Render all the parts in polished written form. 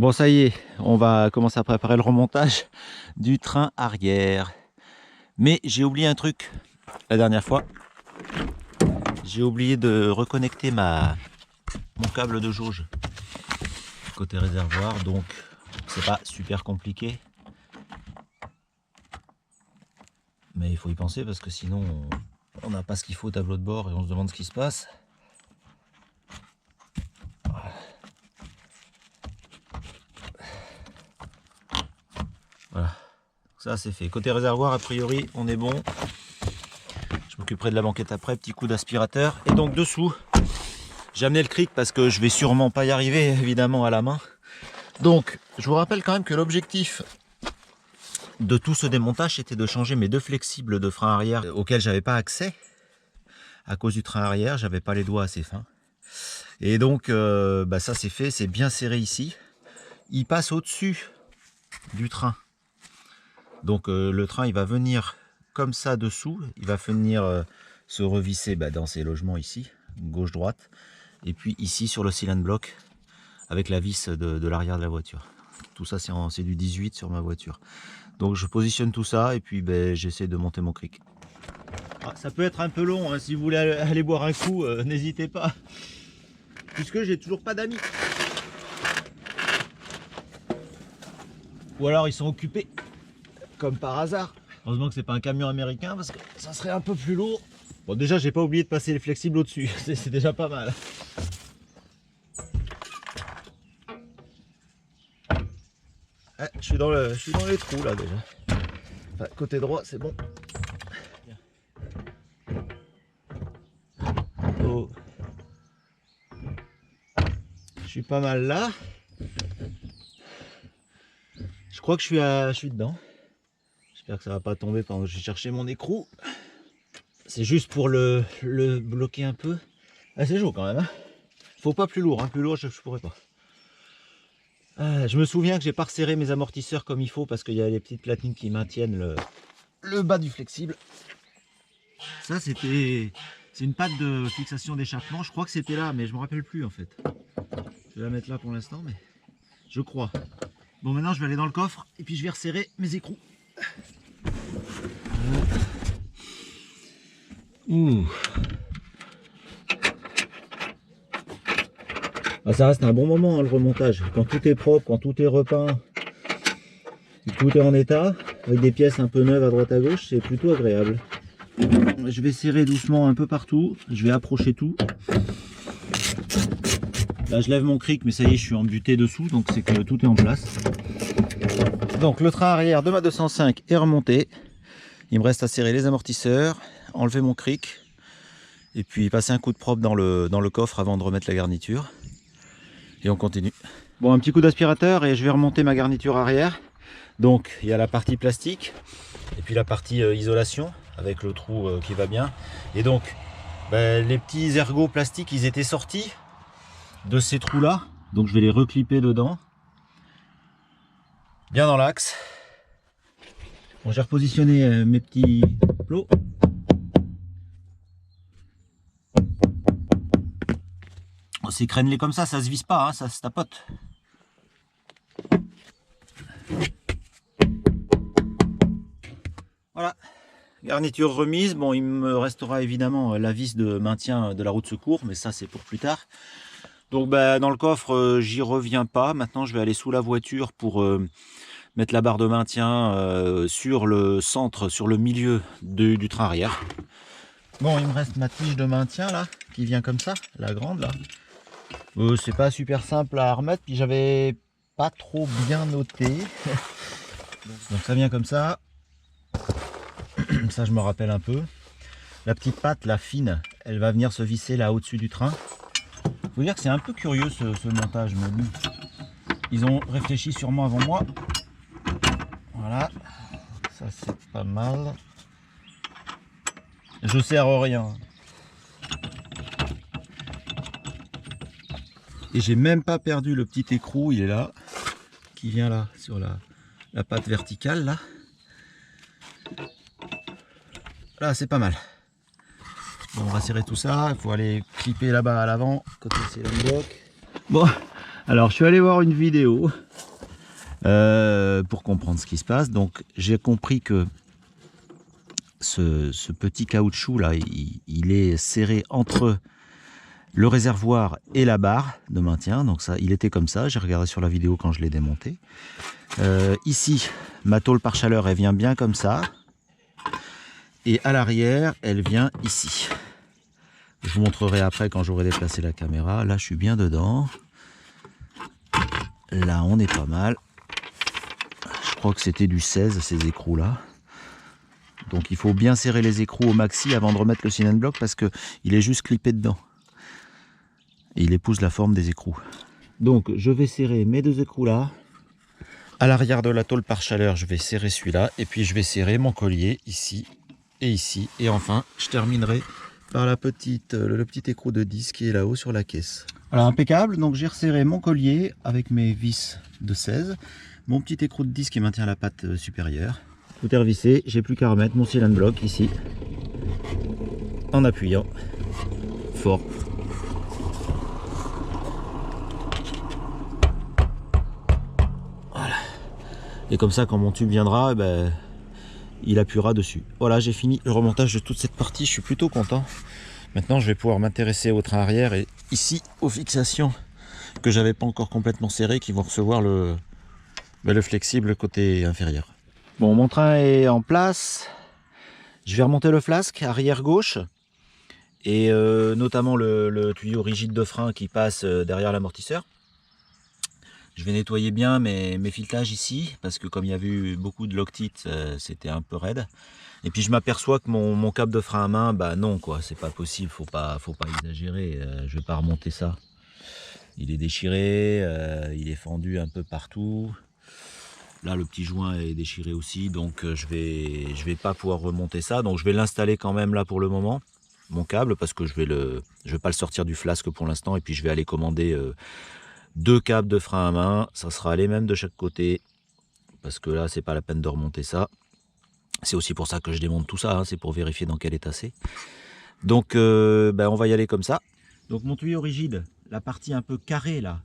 Bon, ça y est, on va commencer à préparer le remontage du train arrière. Mais j'ai oublié un truc la dernière fois. J'ai oublié de reconnecter mon câble de jauge côté réservoir, donc c'est pas super compliqué. Mais il faut y penser parce que sinon on n'a pas ce qu'il faut au tableau de bord et on se demande ce qui se passe. Voilà, ça c'est fait. Côté réservoir, a priori, on est bon. Je m'occuperai de la banquette après, petit coup d'aspirateur. Et donc dessous, j'ai amené le cric parce que je vais sûrement pas y arriver, évidemment, à la main. Donc, je vous rappelle quand même que l'objectif de tout ce démontage, c'était de changer mes deux flexibles de frein arrière auxquels j'avais pas accès. À cause du train arrière, j'avais pas les doigts assez fins. Et donc, ça c'est fait, c'est bien serré ici. Il passe au-dessus du train. Donc le train il va venir comme ça dessous, il va venir se revisser dans ces logements ici, gauche-droite, et puis ici sur le cylinder block avec la vis de l'arrière de la voiture. Tout ça c'est du 18 sur ma voiture. Donc je positionne tout ça et puis j'essaie de monter mon cric. Ah, ça peut être un peu long, hein, si vous voulez aller boire un coup, n'hésitez pas. Puisque j'ai toujours pas d'amis. Ou alors ils sont occupés. Comme par hasard. Heureusement que c'est pas un camion américain parce que ça serait un peu plus lourd. Bon, déjà j'ai pas oublié de passer les flexibles au-dessus, c'est déjà pas mal. Ouais, je suis dans les trous là déjà. Enfin, côté droit c'est bon. Oh. Je suis pas mal là. Je crois que je suis dedans. J'espère que ça va pas tomber pendant que j'ai cherché mon écrou. C'est juste pour le bloquer un peu. Ah, c'est chaud quand même. Hein. Faut pas plus lourd, hein. Plus lourd je pourrais pas. Ah, je me souviens que j'ai pas resserré mes amortisseurs comme il faut parce qu'il y a les petites platines qui maintiennent le bas du flexible. Ça c'est une patte de fixation d'échappement. Je crois que c'était là, mais je me rappelle plus en fait. Je vais la mettre là pour l'instant, mais je crois. Bon, maintenant je vais aller dans le coffre et puis je vais resserrer mes écrous. Ouh. Ah, ça reste un bon moment hein, le remontage. Quand tout est propre, quand tout est repeint, tout est en état, avec des pièces un peu neuves à droite à gauche, c'est plutôt agréable. Je vais serrer doucement un peu partout, je vais approcher tout. Là je lève mon cric, mais ça y est, je suis embuté dessous, donc c'est que tout est en place. Donc le train arrière de ma 205 est remonté. Il me reste à serrer les amortisseurs, enlever mon cric, et puis passer un coup de propre dans le coffre avant de remettre la garniture. Et on continue. Bon, un petit coup d'aspirateur et je vais remonter ma garniture arrière. Donc il y a la partie plastique et puis la partie isolation avec le trou qui va bien. Et donc les petits ergots plastiques ils étaient sortis de ces trous là. Donc je vais les reclipper dedans. Bien dans l'axe. Bon, j'ai repositionné mes petits plots. C'est crénelé comme ça se visse pas, hein, ça se tapote. Voilà, garniture remise. Bon, il me restera évidemment la vis de maintien de la roue de secours, mais ça c'est pour plus tard. Donc dans le coffre, j'y reviens pas. Maintenant, je vais aller sous la voiture pour mettre la barre de maintien sur le centre, sur le milieu du train arrière. Bon, il me reste ma tige de maintien là, qui vient comme ça, la grande là. C'est pas super simple à remettre, puis j'avais pas trop bien noté. Donc ça vient comme ça. Ça je me rappelle un peu. La petite patte, la fine, elle va venir se visser là au-dessus du train. Faut dire que c'est un peu curieux ce montage, mais bon, ils ont réfléchi sûrement avant moi. Voilà, ça c'est pas mal. Je sers rien. Et j'ai même pas perdu le petit écrou, il est là, qui vient là, sur la patte verticale là. Là c'est pas mal. Bon, on va serrer tout ça, il faut aller clipper là-bas à l'avant, côté cylinder block. Bon, alors je suis allé voir une vidéo pour comprendre ce qui se passe. Donc j'ai compris que ce petit caoutchouc là, il est serré entre le réservoir et la barre de maintien. Donc ça, il était comme ça, j'ai regardé sur la vidéo quand je l'ai démonté. Ici, ma tôle par chaleur, elle vient bien comme ça. Et à l'arrière, elle vient ici. Je vous montrerai après quand j'aurai déplacé la caméra. Là, je suis bien dedans. Là, on est pas mal. Je crois que c'était du 16, ces écrous-là. Donc, il faut bien serrer les écrous au maxi avant de remettre le cylindre bloc parce qu'il est juste clippé dedans. Et il épouse la forme des écrous. Donc, je vais serrer mes deux écrous-là. À l'arrière de la tôle par chaleur, je vais serrer celui-là. Et puis, je vais serrer mon collier ici et ici. Et enfin, je terminerai par le petit écrou de 10 qui est là-haut sur la caisse. Voilà, impeccable. Donc j'ai resserré mon collier avec mes vis de 16, mon petit écrou de 10 qui maintient la patte supérieure. Tout est revissé, j'ai plus qu'à remettre mon cylindre bloc ici, en appuyant fort. Voilà. Et comme ça, quand mon tube viendra, il appuiera dessus. Voilà, j'ai fini le remontage de toute cette partie, je suis plutôt content. Maintenant, je vais pouvoir m'intéresser au train arrière et ici aux fixations que j'avais pas encore complètement serrées qui vont recevoir le flexible côté inférieur. Bon, mon train est en place. Je vais remonter le flasque arrière gauche et notamment le tuyau rigide de frein qui passe derrière l'amortisseur. Je vais nettoyer bien mes filetages ici parce que comme il y avait eu beaucoup de loctite, c'était un peu raide. Et puis je m'aperçois que mon câble de frein à main, non quoi, c'est pas possible, faut pas exagérer, je vais pas remonter ça. Il est déchiré, il est fendu un peu partout. Là le petit joint est déchiré aussi, donc je vais pas pouvoir remonter ça. Donc je vais l'installer quand même là pour le moment, mon câble, parce que je vais pas le sortir du flasque pour l'instant. Et puis je vais aller commander 2 câbles de frein à main, ça sera les mêmes de chaque côté, parce que là c'est pas la peine de remonter ça. C'est aussi pour ça que je démonte tout ça, hein, c'est pour vérifier dans quel état c'est. Donc on va y aller comme ça. Donc mon tuyau rigide, la partie un peu carrée là,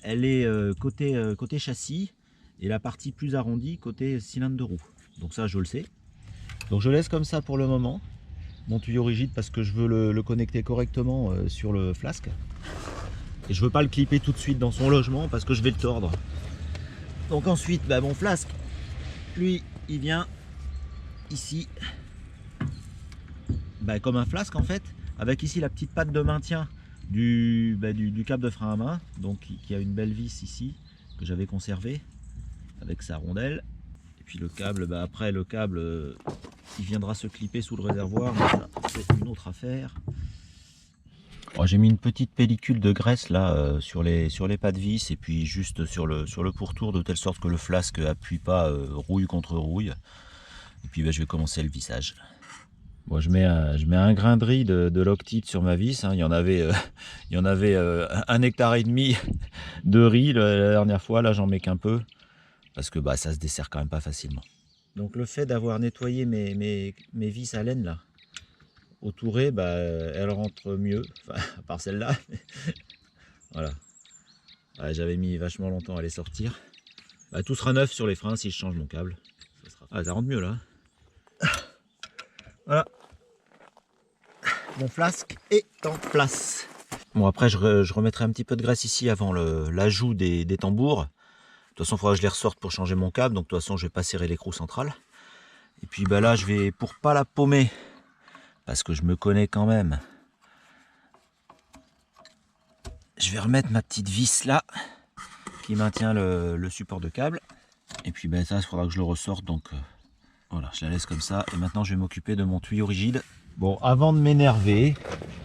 elle est côté châssis, et la partie plus arrondie côté cylindre de roue. Donc ça je le sais. Donc je laisse comme ça pour le moment, mon tuyau rigide, parce que je veux le connecter correctement sur le flasque. Et je veux pas le clipper tout de suite dans son logement parce que je vais le tordre. Donc ensuite, mon flasque, lui, il vient ici, comme un flasque en fait, avec ici la petite patte de maintien du câble de frein à main, donc qui a une belle vis ici que j'avais conservée avec sa rondelle. Et puis le câble, après le câble, il viendra se clipper sous le réservoir, mais ça c'est une autre affaire. Bon, j'ai mis une petite pellicule de graisse là sur les pas de vis et puis juste sur le pourtour, de telle sorte que le flasque appuie pas rouille contre rouille. Et puis je vais commencer le vissage. Bon, je mets un grain de riz de loctite sur ma vis, hein. Il y en avait 1,5 hectare de riz la dernière fois. Là j'en mets qu'un peu parce que ça se dessert quand même pas facilement. Donc le fait d'avoir nettoyé mes vis à laine là au touré, elle rentre mieux, enfin à part celle-là. Voilà. J'avais mis vachement longtemps à les sortir. Tout sera neuf sur les freins si je change mon câble. Ça rentre mieux là. Voilà. Mon flasque est en place. Bon, après je remettrai un petit peu de graisse ici avant l'ajout des tambours. De toute façon il faudra que je les ressorte pour changer mon câble, donc de toute façon je vais pas serrer l'écrou central. Et puis là je vais, pour pas la paumer, parce que je me connais quand même, je vais remettre ma petite vis là qui maintient le support de câble. Et puis ça il faudra que je le ressorte, donc voilà, je la laisse comme ça. Et maintenant je vais m'occuper de mon tuyau rigide. Bon, avant de m'énerver,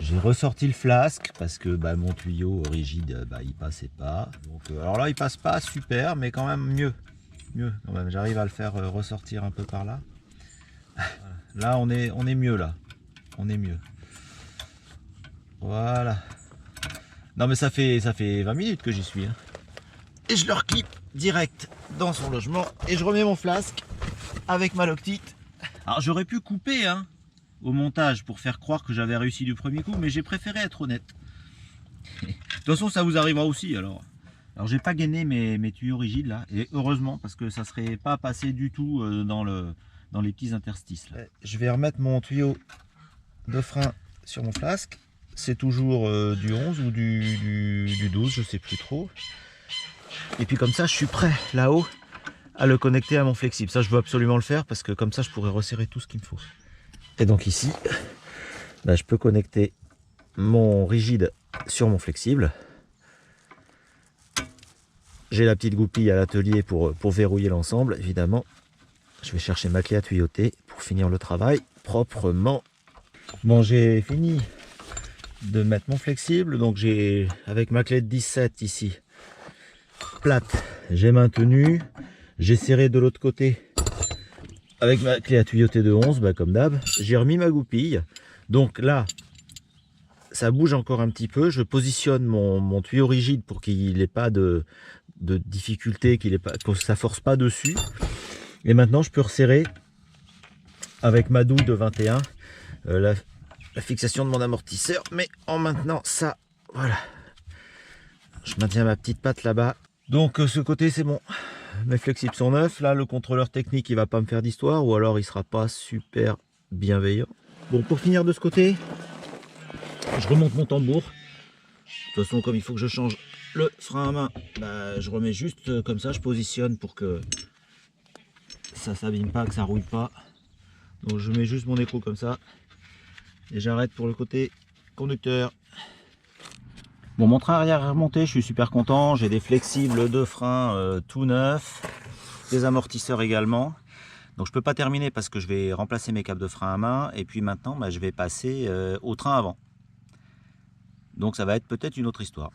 j'ai ressorti le flasque parce que mon tuyau rigide il passait pas. Donc alors là il passe pas super, mais quand même mieux quand même. J'arrive à le faire ressortir un peu par là. Là on est mieux là. On est mieux. Voilà. Non mais ça fait 20 minutes que j'y suis. Hein. Et je le reclippe direct dans son logement et je remets mon flasque avec ma loctite. Alors j'aurais pu couper au montage pour faire croire que j'avais réussi du premier coup, mais j'ai préféré être honnête. De toute façon ça vous arrivera aussi alors. Alors j'ai pas gainé mes tuyaux rigides là, et heureusement parce que ça serait pas passé du tout dans les petits interstices là. Je vais remettre mon tuyau de frein sur mon flasque. C'est toujours du 11 ou du 12, je sais plus trop. Et puis comme ça je suis prêt là-haut à le connecter à mon flexible. Ça je veux absolument le faire parce que comme ça je pourrais resserrer tout ce qu'il me faut. Et donc ici, là, je peux connecter mon rigide sur mon flexible. J'ai la petite goupille à l'atelier pour verrouiller l'ensemble, évidemment. Je vais chercher ma clé à tuyauter pour finir le travail proprement. Bon, j'ai fini de mettre mon flexible. Donc j'ai, avec ma clé de 17 ici, plate, j'ai maintenu. J'ai serré de l'autre côté avec ma clé à tuyauter de 11, bah comme d'hab. J'ai remis ma goupille. Donc là, ça bouge encore un petit peu. Je positionne mon tuyau rigide pour qu'il n'ait pas de difficulté, que ça force pas dessus. Et maintenant, je peux resserrer avec ma douille de 21 la fixation de mon amortisseur. Mais en maintenant ça, voilà. Je maintiens ma petite patte là-bas. Donc ce côté, c'est bon. Mes flexibles sont neufs. Là, le contrôleur technique, il va pas me faire d'histoire, ou alors il sera pas super bienveillant. Bon, pour finir de ce côté, je remonte mon tambour. De toute façon, comme il faut que je change le frein à main, bah, je remets juste comme ça, je positionne pour que ça s'abîme pas, que ça rouille pas. Donc je mets juste mon écrou comme ça et j'arrête pour le côté conducteur. Bon, mon train arrière est remonté, je suis super content. J'ai des flexibles de frein tout neufs, des amortisseurs également. Donc je peux pas terminer parce que je vais remplacer mes câbles de frein à main et puis maintenant bah, je vais passer au train avant. Donc ça va être peut-être une autre histoire.